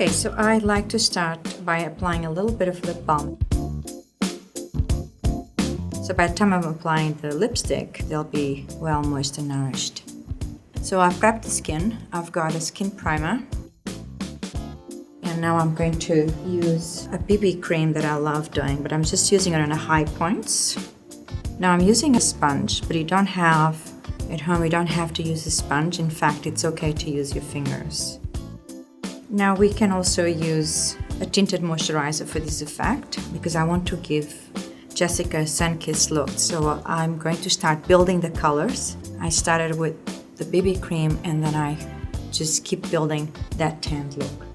Okay, so I like to start by applying a little bit of lip balm. So by the time I'm applying the lipstick, they'll be well moist and nourished. So I've prepped the skin. I've got a skin primer. And now I'm going to use a BB cream that I love doing, but I'm just using it on the high points. Now I'm using a sponge, but at home you don't have to use a sponge. In fact, it's okay to use your fingers. Now we can also use a tinted moisturizer for this effect because I want to give Jessica a sun-kissed look. So I'm going to start building the colors. I started with the BB cream and then I just keep building that tanned look.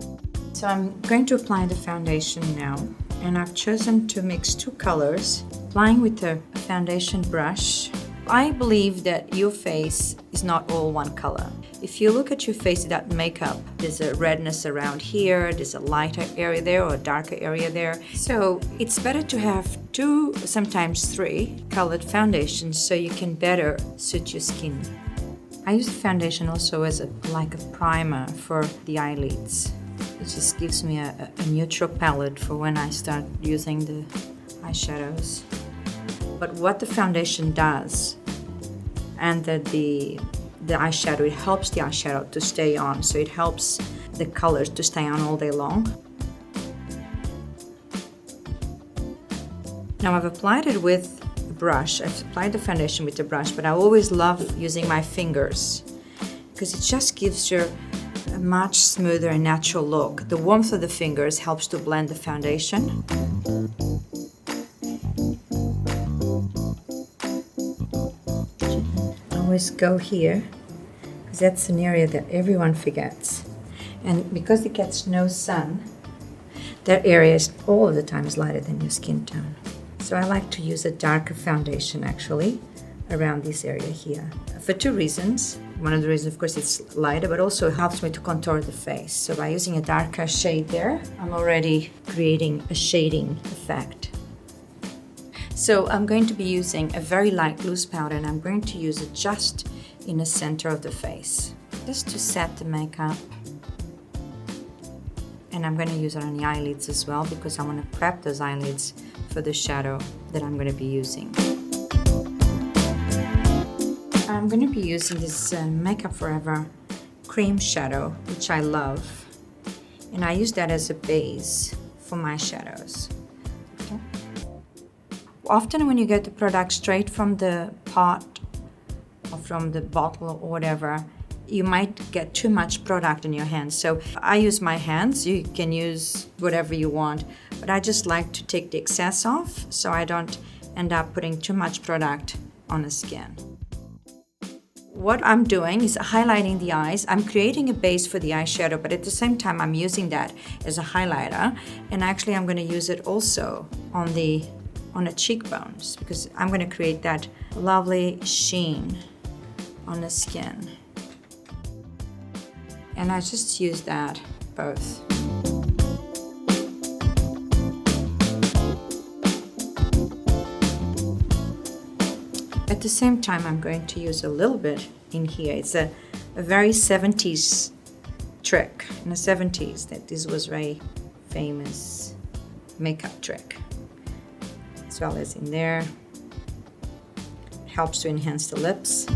So I'm going to apply the foundation now, and I've chosen to mix two colors, applying with a foundation brush. I believe that your face is not all one color. If you look at your face without makeup, there's a redness around here, there's a lighter area there or a darker area there. So it's better to have two, sometimes three colored foundations so you can better suit your skin. I use the foundation also as like a primer for the eyelids. It just gives me a neutral palette for when I start using the eyeshadows. But what the foundation does, and that the eyeshadow, it helps the eyeshadow to stay on, so it helps the colors to stay on all day long. Now I've applied it with a brush. I've applied the foundation with a brush, but I always love using my fingers because it just gives you a much smoother and natural look. The warmth of the fingers helps to blend the foundation. I always go here because that's an area that everyone forgets. And because it gets no sun, that area is all of the time is lighter than your skin tone. So I like to use a darker foundation actually around this area here for two reasons. One of the reasons, of course, it's lighter, but also it helps me to contour the face. So by using a darker shade there, I'm already creating a shading effect. So I'm going to be using a very light loose powder, and I'm going to use it just in the center of the face, just to set the makeup. And I'm going to use it on the eyelids as well because I want to prep those eyelids for the shadow that I'm going to be using. I'm going to be using this Makeup Forever cream shadow, which I love, and I use that as a base for my shadows. Okay. Often when you get the product straight from the pot or from the bottle or whatever, you might get too much product in your hands. So I use my hands. You can use whatever you want, but I just like to take the excess off so I don't end up putting too much product on the skin. What I'm doing is highlighting the eyes. I'm creating a base for the eyeshadow, but at the same time I'm using that as a highlighter. And actually I'm going to use it also on the cheekbones because I'm going to create that lovely sheen on the skin. And I just use that both. At the same time, I'm going to use a little bit in here. It's a very 70s trick. In the 70s, that this was a very famous makeup trick. As well as in there. It helps to enhance the lips.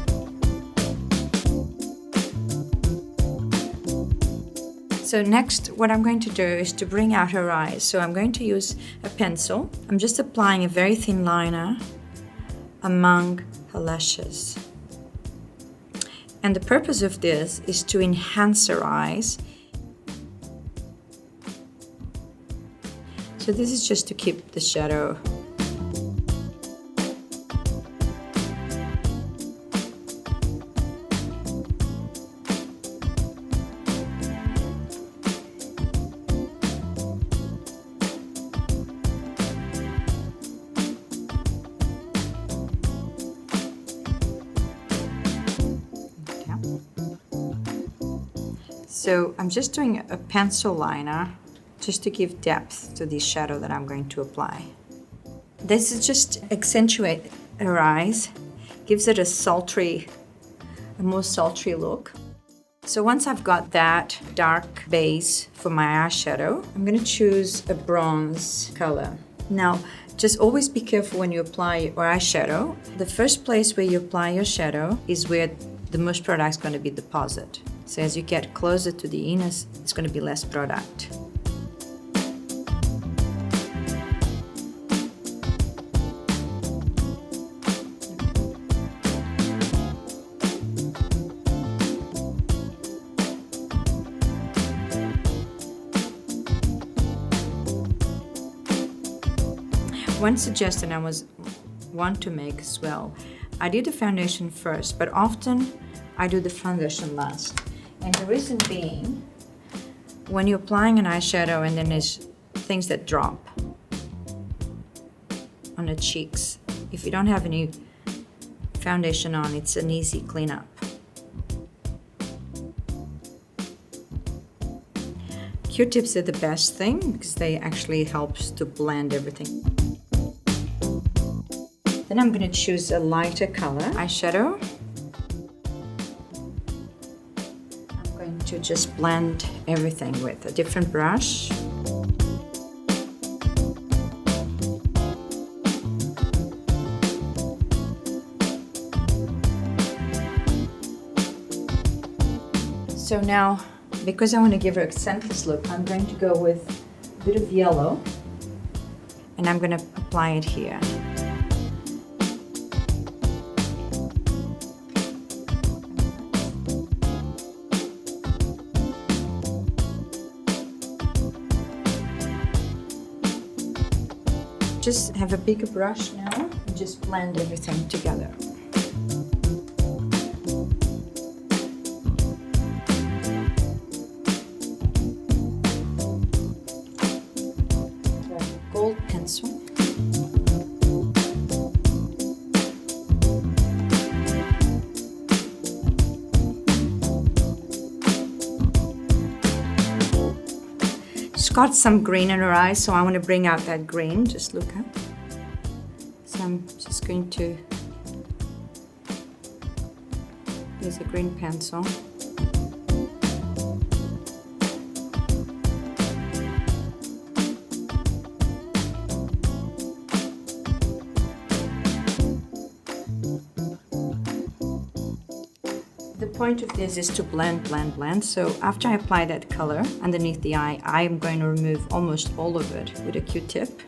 So next, what I'm going to do is to bring out her eyes. So I'm going to use a pencil. I'm just applying a very thin liner among her lashes. And the purpose of this is to enhance her eyes. So this is just to keep the shadow. So I'm just doing a pencil liner just to give depth to this shadow that I'm going to apply. This is just accentuate her eyes, gives it a more sultry look. So once I've got that dark base for my eyeshadow, I'm gonna choose a bronze color. Now, just always be careful when you apply your eyeshadow. The first place where you apply your shadow is where the most product is going to be deposited. So as you get closer to the inner, it's going to be less product. One suggestion I want to make as well, I did the foundation first, but often I do the foundation last. And the reason being, when you're applying an eyeshadow and then there's things that drop on the cheeks, if you don't have any foundation on, it's an easy cleanup. Q-tips are the best thing because they actually helps to blend everything. Then I'm going to choose a lighter color eyeshadow. I'm going to just blend everything with a different brush. So now, because I want to give her an accentless look, I'm going to go with a bit of yellow and I'm going to apply it here. Just have a bigger brush now and just blend everything together. Gold pencil. She's got some green in her eyes, so I want to bring out that green. Just look up. So I'm just going to use a green pencil. The point of this is to blend, blend, blend. So after I apply that color underneath the eye, I am going to remove almost all of it with a Q-tip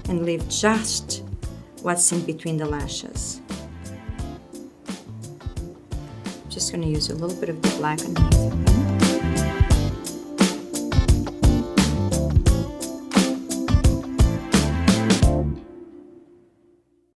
and leave just what's in between the lashes. Just going to use a little bit of the black underneath it.